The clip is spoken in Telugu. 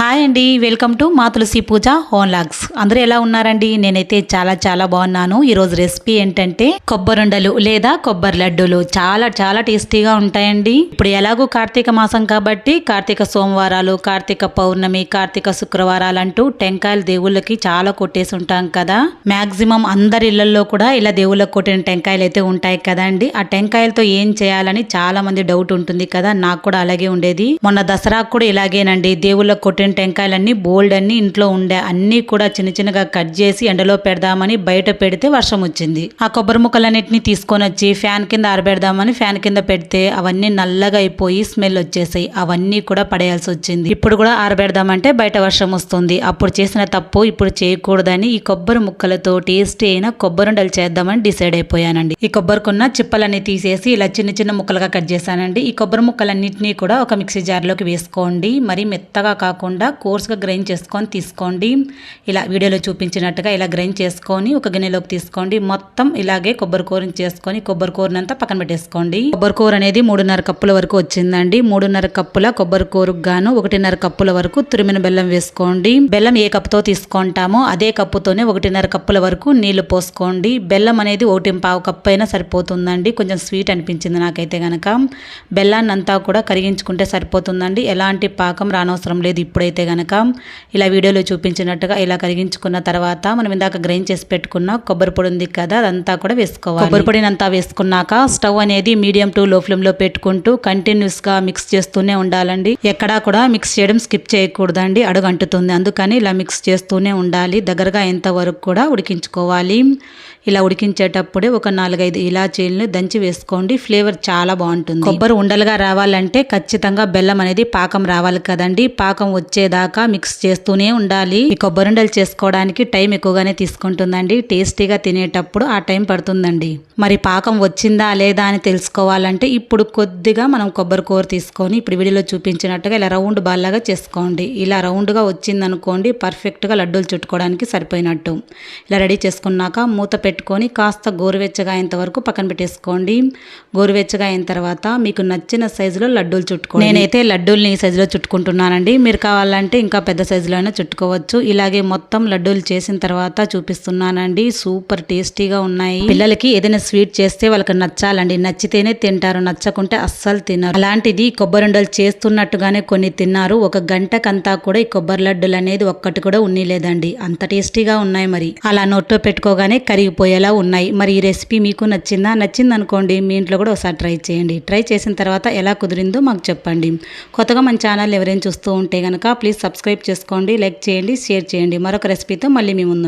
హాయ్ అండి, వెల్కమ్ టు మా తులసి పూజ హోమ్లాగ్స్. అందరూ ఎలా ఉన్నారండి? నేనైతే చాలా బాగున్నాను. ఈరోజు రెసిపీ ఏంటంటే కొబ్బరుండలు లేదా కొబ్బరి లడ్డూలు. చాలా టేస్టీగా ఉంటాయండి. ఇప్పుడు ఎలాగో కార్తీక మాసం కాబట్టి కార్తీక సోమవారాలు, కార్తీక పౌర్ణమి, కార్తీక శుక్రవారాలు అంటూ టెంకాయలు దేవుళ్ళకి చాలా కొట్టేసి ఉంటాం కదా. మాక్సిమం అందరి ఇళ్లలో కూడా ఇలా దేవుళ్ళకి కొట్టిన టెంకాయలు అయితే ఉంటాయి కదండి. ఆ టెంకాయలతో ఏం చేయాలని చాలా మంది డౌట్ ఉంటుంది కదా. నాకు కూడా అలాగే ఉండేది. మొన్న దసరాకు కూడా ఇలాగేనండి. దేవుళ్ళకి కొట్టిన టెంకాయలన్నీ బోల్డ్ అన్ని ఇంట్లో ఉండే అన్ని కూడా చిన్నగా కట్ చేసి ఎండలో పెడదామని బయట పెడితే వర్షం వచ్చింది. ఆ కొబ్బరి ముక్కలన్నిటిని తీసుకొని వచ్చి ఫ్యాన్ కింద ఆరబెడదామని ఫ్యాన్ కింద పెడితే అవన్నీ నల్లగా అయిపోయి స్మెల్ వచ్చేసాయి. అవన్నీ కూడా పడేయాల్సి వచ్చింది. ఇప్పుడు కూడా ఆరబెడదామంటే బయట వర్షం వస్తుంది. అప్పుడు చేసిన తప్పు ఇప్పుడు చేయకూడదని ఈ కొబ్బరి ముక్కలతో టేస్టీ అయిన కొబ్బరుండలు చేద్దామని డిసైడ్ అయిపోయానండి. ఈ కొబ్బరికున్న చిప్పలన్నీ తీసేసి ఇలా చిన్న ముక్కలుగా కట్ చేశానండి. ఈ కొబ్బరి ముక్కలన్నింటినీ కూడా ఒక మిక్సీ జార్లోకి వేసుకోండి. మరి మెత్తగా కాకుండా కోర్స్గా గ్రైండ్ చేసుకొని తీసుకోండి. ఇలా వీడియోలో చూపించినట్టుగా ఇలా గ్రైండ్ చేసుకొని ఒక గిన్నెలోకి తీసుకోండి. మొత్తం ఇలాగే కొబ్బరి కూరని చేసుకొని కొబ్బరి కూరనంతా పక్కన పెట్టేసుకోండి. కొబ్బరి కూర అనేది 3.5 కప్పుల వరకు వచ్చిందండి. 3.5 కప్పుల కొబ్బరి కూరకు గాను 1.5 కప్పుల వరకు తురిమిన బెల్లం వేసుకోండి. బెల్లం ఏ కప్పుతో తీసుకుంటామో అదే కప్పుతోనే 1.5 కప్పుల వరకు నీళ్లు పోసుకోండి. బెల్లం అనేది 1.5 కప్పు అయినా సరిపోతుందండి. కొంచెం స్వీట్ అనిపించింది నాకైతే గనక. బెల్లాన్ని అంతా కూడా కరిగించుకుంటే సరిపోతుందండి. ఎలాంటి పాకం రానవసరం లేదు. ఇప్పుడైతే గనక ఇలా వీడియోలో చూపించినట్టుగా ఇలా కరిగించుకున్న తర్వాత మనం ఇందాక గ్రైండ్ చేసి పెట్టుకున్న కొబ్బరి పొడి ఉంది కదా, అదంతా కూడా వేసుకోవాలి. కొబ్బరి పొడిని అంతా వేసుకున్నాక స్టవ్ అనేది మీడియం టు లో ఫ్లేమ్ లో పెట్టుకుంటూ కంటిన్యూస్ గా మిక్స్ చేస్తూనే ఉండాలండి. ఎక్కడా కూడా మిక్స్ చేయడం స్కిప్ చేయకూడదండి, అడుగు అంటుతుంది. అందుకని ఇలా మిక్స్ చేస్తూనే ఉండాలి. దగ్గరగా ఎంత వరకు కూడా ఉడికించుకోవాలి. ఇలా ఉడికించేటప్పుడే ఒక 4-5 ఇలాచీలను దంచి వేసుకోండి. ఫ్లేవర్ చాలా బాగుంటుంది. కొబ్బరి ఉండలుగా రావాలంటే ఖచ్చితంగా బెల్లం అనేది పాకం రావాలి కదండి. పాకం వచ్చేదాకా మిక్స్ చేస్తూనే ఉండాలి. ఈ కొబ్బరి ఉండలు చేసుకోవడానికి టైం ఎక్కువగానే తీసుకుంటుందండి. టేస్టీగా తినేటప్పుడు ఆ టైం పడుతుందండి. మరి పాకం వచ్చిందా లేదా అని తెలుసుకోవాలంటే ఇప్పుడు కొద్దిగా మనం కొబ్బరి కూర తీసుకొని ఇప్పుడు వీడియోలో చూపించినట్టుగా ఇలా రౌండ్ బాల్ లాగా చేసుకోండి. ఇలా రౌండ్గా వచ్చిందనుకోండి పర్ఫెక్ట్గా లడ్డూలు చుట్టుకోవడానికి సరిపోయినట్టు. ఇలా రెడీ చేసుకున్నాక మూత పెట్టుకొని కాస్త గోరువెచ్చగా అయ్యేంత వరకు పక్కన పెట్టేసుకోండి. గోరువెచ్చగా అయిన తర్వాత మీకు నచ్చిన సైజులో లడ్డూలు చుట్టుకోండి. నేనైతే లడ్డూల్ని ఈ సైజులో చుట్టుకుంటున్నానండి. మీరు కావాలంటే ఇంకా పెద్ద సైజులో అయినా చుట్టుకోవచ్చు. ఇలాగే మొత్తం లడ్డూలు చేసిన తర్వాత చూపిస్తున్నానండి. సూపర్ టేస్టీగా ఉన్నాయి. పిల్లలకి ఏదైనా స్వీట్ చేస్తే వాళ్ళకి నచ్చాలండి. నచ్చితేనే తింటారు, నచ్చకుంటే అస్సలు తినరు. అలాంటిది కొబ్బరి ఉండలు చేస్తున్నట్టుగానే కొన్ని తిన్నారు. 1 గంటకంతా కూడా ఈ కొబ్బరి లడ్డూలు అనేది ఒక్కటి కూడా ఉన్నీలేదండి. అంత టేస్టీగా ఉన్నాయి. మరి అలా నోట్లో పెట్టుకోగానే కరిగిపోయేలా ఉన్నాయి. మరి ఈ రెసిపీ మీకు నచ్చిందా? నచ్చింది అనుకోండి మీ ఇంట్లో కూడా ఒకసారి ట్రై చేయండి. ట్రై చేసిన తర్వాత ఎలా కుదిరిందో మాకు చెప్పండి. కొత్తగా మన ఛానల్ ఎవరైనా చూస్తూ ఉంటే కనుక ప్లీజ్ సబ్స్క్రైబ్ చేసుకోండి, లైక్ చేయండి, షేర్ చేయండి. మరొక రెసిపీతో మళ్ళీ మీ ముందు